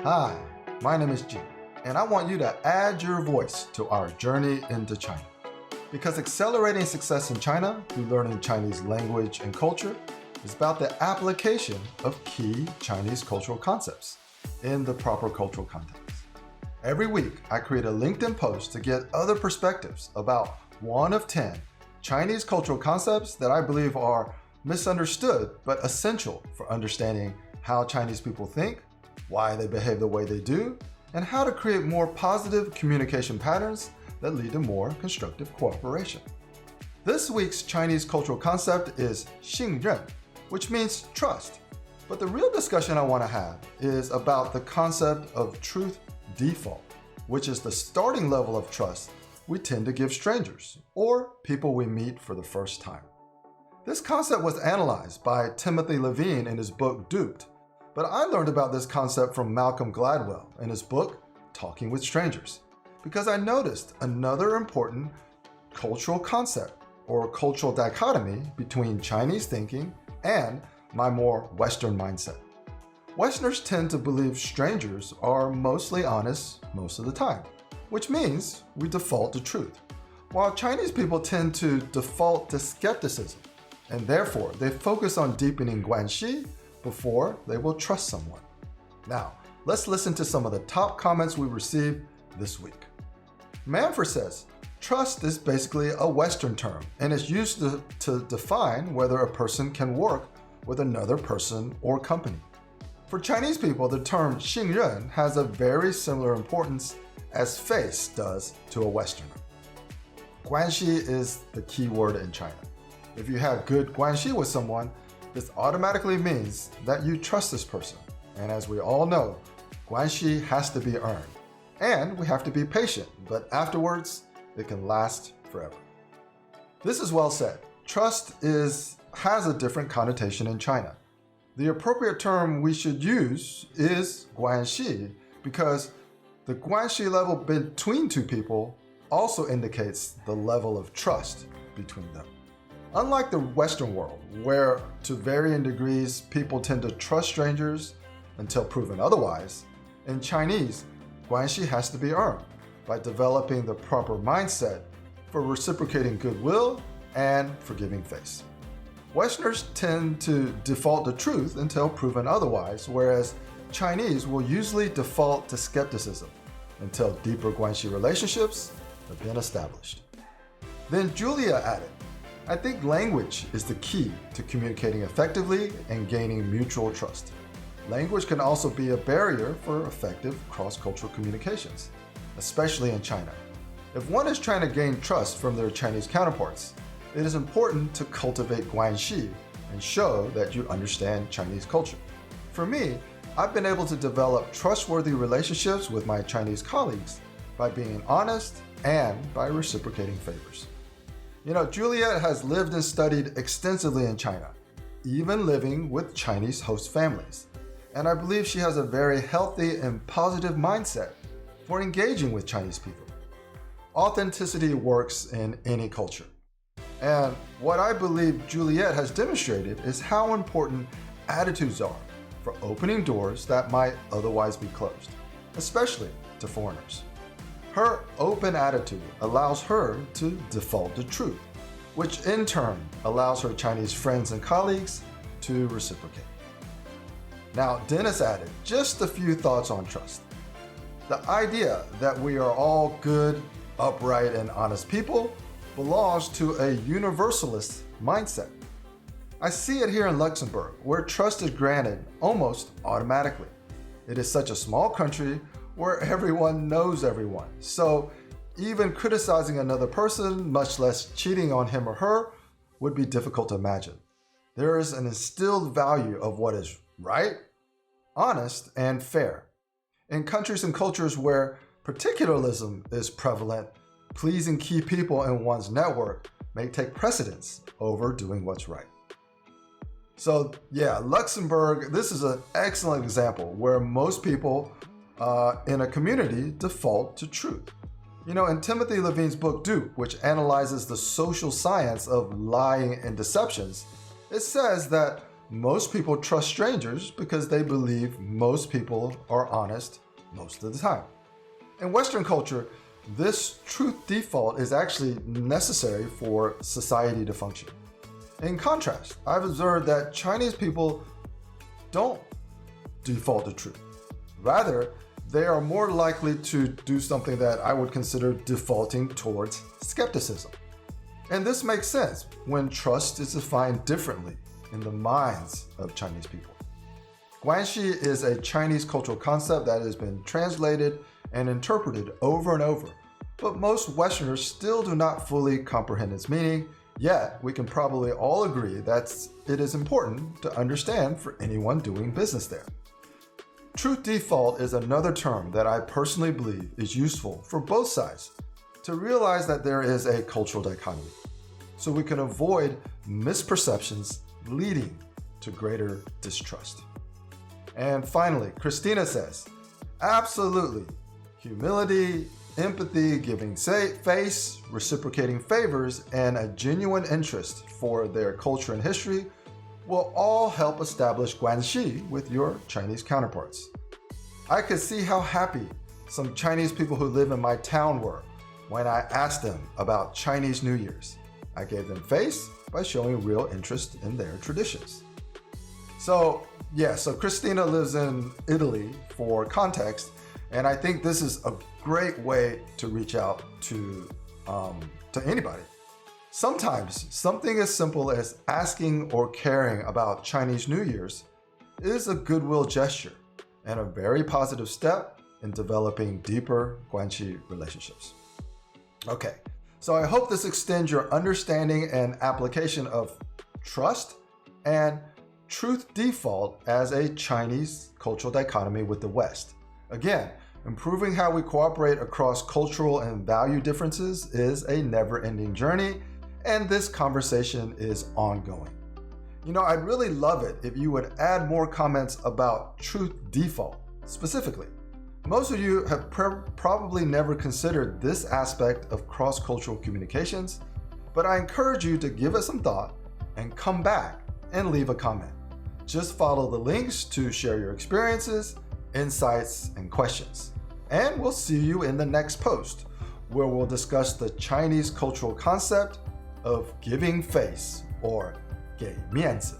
Hi, my name is Jin, and I want you to add your voice to our journey into China. Because accelerating success in China through learning Chinese language and culture is about the application of key Chinese cultural concepts in the proper cultural context. Every week, I create a LinkedIn post to get other perspectives about 1 of 10 Chinese cultural concepts that I believe are misunderstood but essential for understanding how Chinese people think, why they behave the way they do, and how to create more positive communication patterns that lead to more constructive cooperation. This week's Chinese cultural concept is 信任, which means trust. But the real discussion I want to have is about the concept of truth default, which is the starting level of trust we tend to give strangers or people we meet for the first time. This concept was analyzed by Timothy Levine in his book Duped, but I learned about this concept from Malcolm Gladwell in his book Talking with Strangers, because I noticed another important cultural concept or cultural dichotomy between Chinese thinking and my more Western mindset. Westerners tend to believe strangers are mostly honest most of the time, which means we default to truth, while Chinese people tend to default to skepticism, and therefore they focus on deepening guanxi before they will trust someone. Now, let's listen to some of the top comments we received this week. Manfred says, trust is basically a Western term and is used to define whether a person can work with another person or company. For Chinese people, the term 信任 has a very similar importance as face does to a Westerner. Guanxi is the key word in China. If you have good guanxi with someone, this automatically means that you trust this person. And as we all know, guanxi has to be earned. And we have to be patient, but afterwards, it can last forever. This is well said. Trust has a different connotation in China. The appropriate term we should use is guanxi because the guanxi level between two people also indicates the level of trust between them. Unlike the Western world, where to varying degrees people tend to trust strangers until proven otherwise, in Chinese, guanxi has to be earned by developing the proper mindset for reciprocating goodwill and forgiving face. Westerners tend to default to truth until proven otherwise, whereas Chinese will usually default to skepticism until deeper guanxi relationships have been established. Then Julia added, I think language is the key to communicating effectively and gaining mutual trust. Language can also be a barrier for effective cross-cultural communications, especially in China. If one is trying to gain trust from their Chinese counterparts, it is important to cultivate guanxi and show that you understand Chinese culture. For me, I've been able to develop trustworthy relationships with my Chinese colleagues by being honest and by reciprocating favors. You know, Juliet has lived and studied extensively in China, even living with Chinese host families. And I believe she has a very healthy and positive mindset for engaging with Chinese people. Authenticity works in any culture. And what I believe Juliet has demonstrated is how important attitudes are for opening doors that might otherwise be closed, especially to foreigners. Her open attitude allows her to default to truth, which in turn allows her Chinese friends and colleagues to reciprocate. Now, Dennis added just a few thoughts on trust. The idea that we are all good, upright, and honest people belongs to a universalist mindset. I see it here in Luxembourg, where trust is granted almost automatically. It is such a small country where everyone knows everyone. So even criticizing another person, much less cheating on him or her, would be difficult to imagine. There is an instilled value of what is right, honest, and fair. In countries and cultures where particularism is prevalent, pleasing key people in one's network may take precedence over doing what's right. So yeah, Luxembourg, this is an excellent example where most people in a community default to truth. You know, in Timothy Levine's book Dupe, which analyzes the social science of lying and deceptions, it says that most people trust strangers because they believe most people are honest most of the time. In Western culture, this truth default is actually necessary for society to function. In contrast, I've observed that Chinese people don't default to truth. Rather, they are more likely to do something that I would consider defaulting towards skepticism. And this makes sense when trust is defined differently in the minds of Chinese people. Guanxi is a Chinese cultural concept that has been translated and interpreted over and over, but most Westerners still do not fully comprehend its meaning, yet we can probably all agree that it is important to understand for anyone doing business there. Truth default is another term that I personally believe is useful for both sides to realize that there is a cultural dichotomy, so we can avoid misperceptions leading to greater distrust. And finally, Christina says, absolutely, humility, empathy, giving face, reciprocating favors, and a genuine interest for their culture and history will all help establish Guanxi with your Chinese counterparts. I could see how happy some Chinese people who live in my town were when I asked them about Chinese New Year's. I gave them face by showing real interest in their traditions. So Christina lives in Italy for context, and I think this is a great way to reach out to anybody. Sometimes something as simple as asking or caring about Chinese New Year's is a goodwill gesture and a very positive step in developing deeper Guanxi relationships. Okay, so I hope this extends your understanding and application of trust and truth default as a Chinese cultural dichotomy with the West. Again, improving how we cooperate across cultural and value differences is a never-ending journey, and this conversation is ongoing. I'd really love it if you would add more comments about truth default specifically. Most of you have probably never considered this aspect of cross-cultural communications, but I encourage you to give it some thought and come back and leave a comment. Just follow the links to share your experiences, insights, and questions. And we'll see you in the next post, where we'll discuss the Chinese cultural concept of giving face, or 给面子.